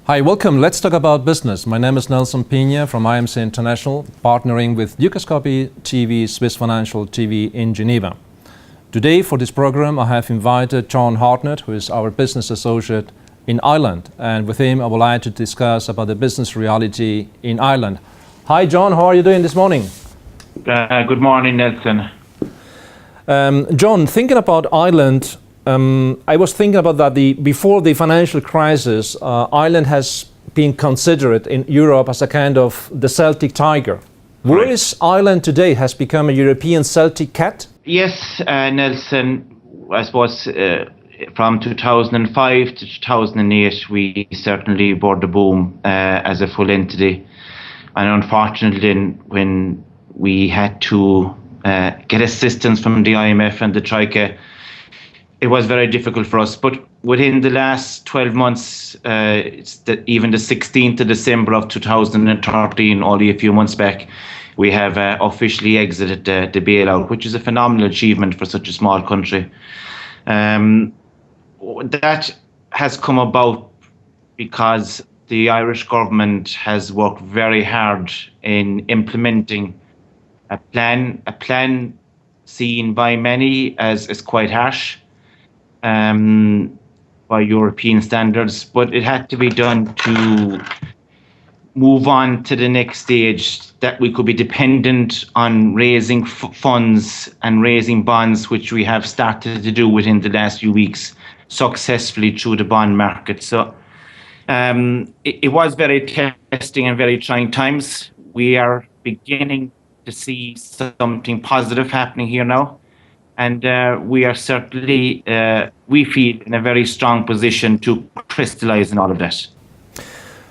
Hi, welcome. Let's talk about business. My name is Nelson Pina from IMC International, partnering with Dukascopy TV, Swiss Financial TV in Geneva. Today, for this program, I have invited John Hartnett, who is our business associate in Ireland. And with him, I would like to discuss about the business reality in Ireland. Hi, John. How are you doing this morning? Good morning, Nelson. John, thinking about Ireland, I was thinking about that before the financial crisis, Ireland has been considered in Europe as a kind of the Celtic tiger. Where is Ireland today? Has become a European Celtic cat? Yes, Nelson, I suppose from 2005 to 2008, we certainly bore the boom as a full entity. And unfortunately, when we had to get assistance from the IMF and the Troika, it was very difficult for us. But within the last 12 months, even the 16th of December of 2013, only a few months back, we have officially exited the bailout, which is a phenomenal achievement for such a small country. That has come about because the Irish government has worked very hard in implementing a plan seen by many as quite harsh by European standards, but it had to be done to move on to the next stage, that we could be dependent on raising funds and raising bonds, which we have started to do within the last few weeks successfully through the bond market. So it was very testing and very trying times. We are beginning to see something positive happening here now. And we are certainly, we feel, in a very strong position to crystallize in all of that.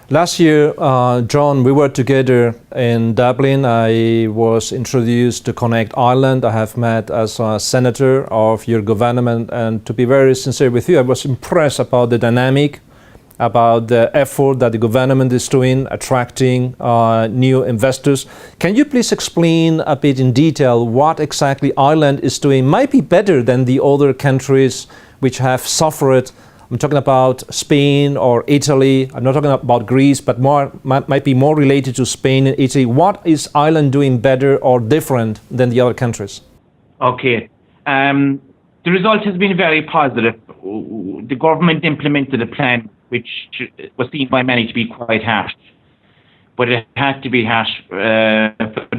Last year, John, we were together in Dublin. I was introduced to Connect Ireland. I have met as a senator of your government. And to be very sincere with you, I was impressed about the dynamic, about the effort that the government is doing, attracting new investors. Can you please explain a bit in detail what exactly Ireland is doing? Might be better than the other countries which have suffered. I'm talking about Spain or Italy. I'm not talking about Greece, but might be more related to Spain and Italy. What is Ireland doing better or different than the other countries? Okay. The result has been very positive. The government implemented a plan which was seen by many to be quite harsh. But it had to be harsh for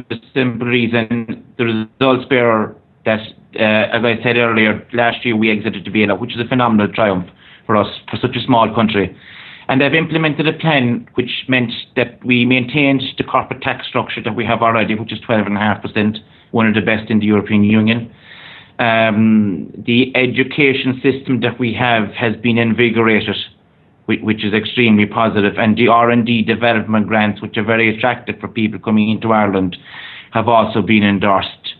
the simple reason the results bear that, as I said earlier, last year we exited the bailout, which is a phenomenal triumph for us, for such a small country. And they've implemented a plan which meant that we maintained the corporate tax structure that we have already, which is 12.5%, one of the best in the European Union. The education system that we have has been invigorated, which is extremely positive, and the R&D development grants, which are very attractive for people coming into Ireland, have also been endorsed.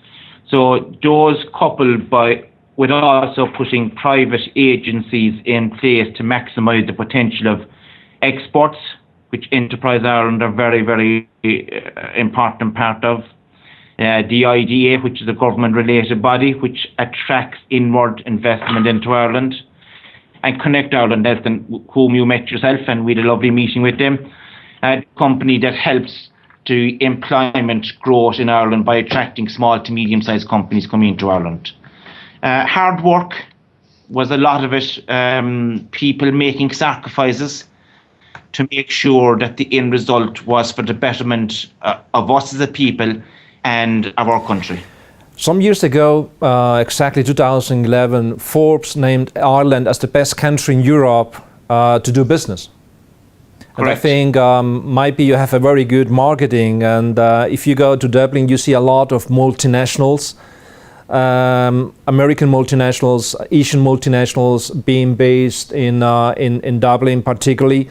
So those coupled with also putting private agencies in place to maximise the potential of exports, which Enterprise Ireland are very, very important part of. The IDA, which is a government-related body, which attracts inward investment into Ireland. And Connect Ireland, Nelson, whom you met yourself, and we had a lovely meeting with them, a company that helps to employment growth in Ireland by attracting small to medium-sized companies coming into Ireland. Hard work was a lot of it, people making sacrifices to make sure that the end result was for the betterment of us as a people and of our country. Some years ago, exactly 2011, Forbes named Ireland as the best country in Europe to do business. Correct. And I think might be you have a very good marketing, and if you go to Dublin, you see a lot of multinationals, American multinationals, Asian multinationals being based in Dublin particularly.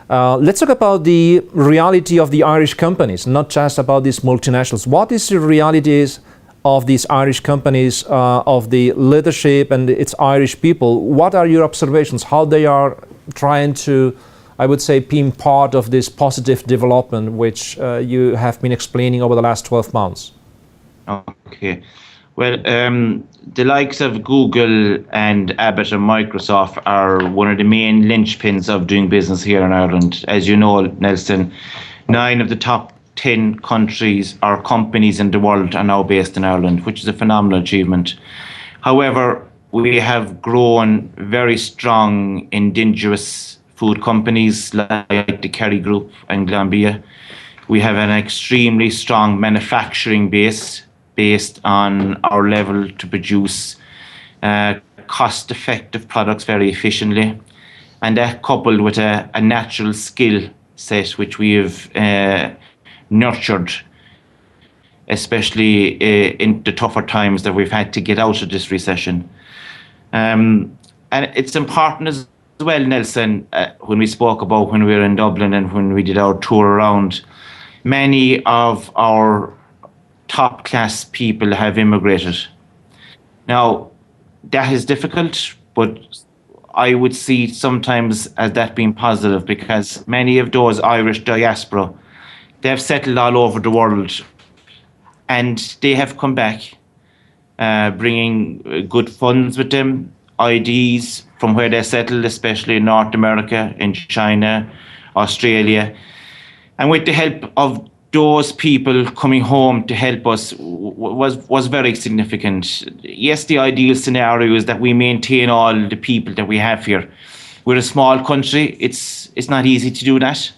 Let's talk about the reality of the Irish companies, not just about these multinationals. What is the realities of these Irish companies, of the leadership and its Irish people? What are your observations? How they are trying to, I would say, being part of this positive development which you have been explaining over the last 12 months? Okay. Well, the likes of Google and Abbott and Microsoft are one of the main linchpins of doing business here in Ireland. As you know, Nelson, 9 of the top 10 countries or companies in the world are now based in Ireland, which is a phenomenal achievement. However, we have grown very strong indigenous food companies like the Kerry Group and Glanbia. We have an extremely strong manufacturing base based on our level to produce cost-effective products very efficiently. And that coupled with a natural skill set which we have nurtured, especially in the tougher times that we've had to get out of this recession. And it's important as well, Nelson, when we spoke about when we were in Dublin and when we did our tour around, many of our top class people have immigrated. Now, that is difficult, but I would see sometimes as that being positive, because many of those Irish diaspora, they've settled all over the world and they have come back bringing good funds with them, IDs from where they settled, especially in North America, in China, Australia. And with the help of those people coming home to help us was very significant. Yes, the ideal scenario is that we maintain all the people that we have here. We're a small country. It's not easy to do that.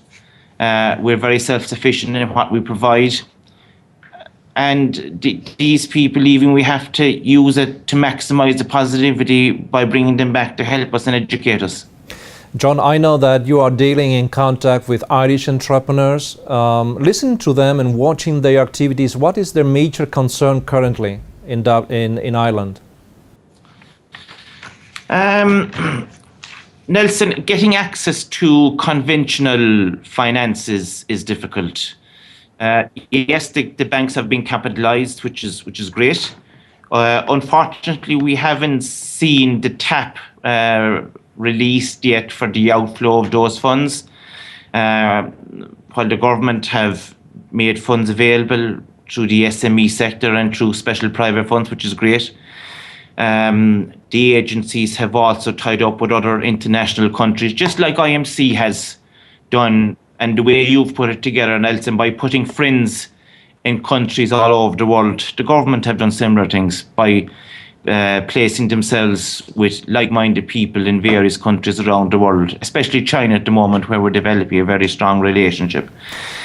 We're very self-sufficient in what we provide. And these people leaving, we have to use it to maximize the positivity by bringing them back to help us and educate us. John, I know that you are dealing in contact with Irish entrepreneurs. Listening to them and watching their activities, what is their major concern currently in Ireland? Nelson, getting access to conventional finances is difficult. Yes, the banks have been capitalized, which is great. Unfortunately, we haven't seen the tap released yet for the outflow of those funds. While the government have made funds available through the SME sector and through special private funds, which is great. The agencies have also tied up with other international countries, just like IMC has done, and the way you've put it together, Nelson, by putting friends in countries all over the world. The government have done similar things by placing themselves with like-minded people in various countries around the world, especially China at the moment, where we're developing a very strong relationship.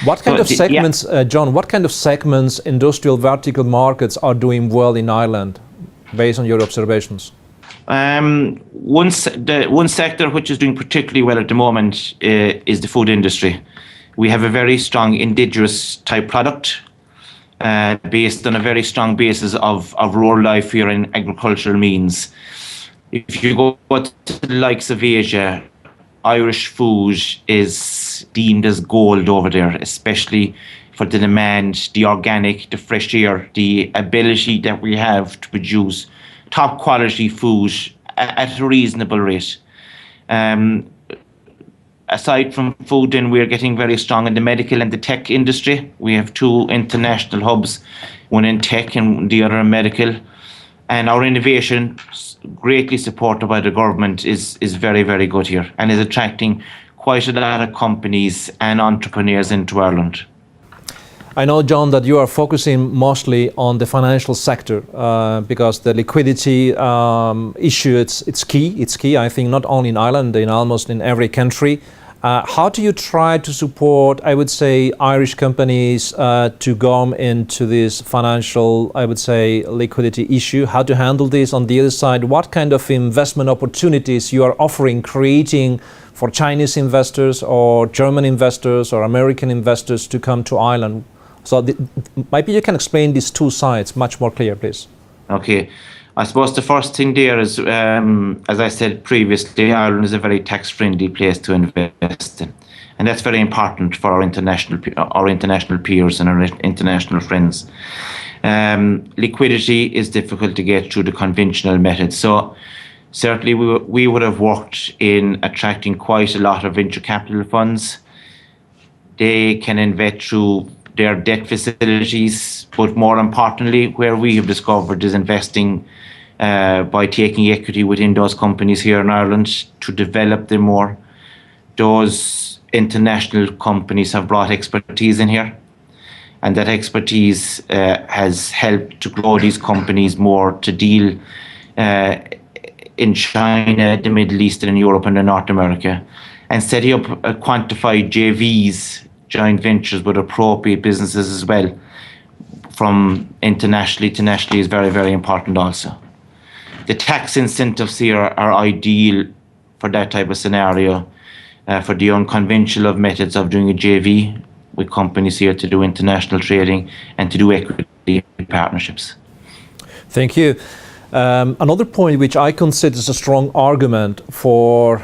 What kind of segments, John, what kind of segments, industrial vertical markets are doing well in Ireland, based on your observations? One sector which is doing particularly well at the moment is the food industry. We have a very strong indigenous type product based on a very strong basis of rural life here in agricultural means. If you go to the likes of Asia, Irish food is deemed as gold over there, especially for the demand, the organic, the fresh air, the ability that we have to produce top quality food at a reasonable rate. Aside from food, then we're getting very strong in the medical and the tech industry. We have 2 international hubs, one in tech and the other in medical. And our innovation, greatly supported by the government, is very, very good here and is attracting quite a lot of companies and entrepreneurs into Ireland. I know, John, that you are focusing mostly on the financial sector because the liquidity issue, it's key. It's key, I think, not only in Ireland, in almost in every country. How do you try to support, I would say, Irish companies to go into this financial, I would say, liquidity issue? How to handle this on the other side? What kind of investment opportunities you are offering, creating for Chinese investors or German investors or American investors to come to Ireland? So maybe you can explain these 2 sides much more clear, please. Okay. I suppose the first thing there is, as I said previously, Ireland is a very tax-friendly place to invest in. And that's very important for our international peers and our international friends. Liquidity is difficult to get through the conventional methods. So certainly we would have worked in attracting quite a lot of venture capital funds. They can invest through their debt facilities, but more importantly, where we have discovered is investing by taking equity within those companies here in Ireland to develop them more. Those international companies have brought expertise in here, and that expertise has helped to grow these companies more to deal in China, the Middle East, and in Europe and in North America, and setting up quantified JVs, joint ventures with appropriate businesses as well, from internationally to nationally, is very, very important also. The tax incentives here are ideal for that type of scenario, for the unconventional of methods of doing a JV with companies here to do international trading and to do equity partnerships. Thank you. Another point which I consider is a strong argument for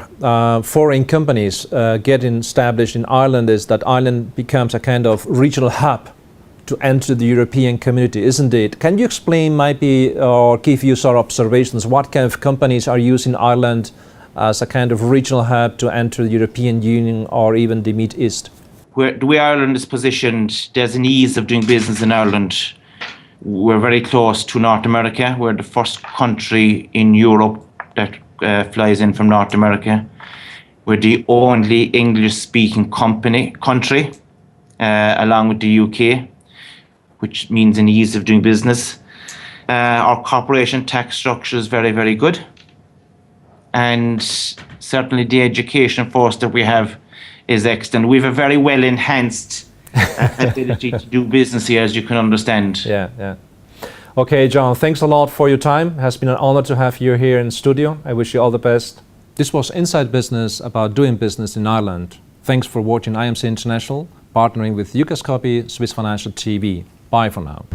foreign companies getting established in Ireland is that Ireland becomes a kind of regional hub to enter the European community, isn't it? Can you explain maybe or give you some observations what kind of companies are using Ireland as a kind of regional hub to enter the European Union or even the Middle East? The way Ireland is positioned, there's an ease of doing business in Ireland. We're very close to North America. We're the first country in Europe that flies in from North America. We're the only English-speaking country, along with the UK, which means an ease of doing business. Our corporation tax structure is very, very good. And certainly the education force that we have is excellent. We have a very well enhanced ability to do business here, as you can understand. Yeah. Okay, John, thanks a lot for your time. It has been an honor to have you here in the studio. I wish you all the best. This was Inside Business about doing business in Ireland. Thanks for watching IMC International, partnering with UK's copy Swiss Financial TV. Bye for now.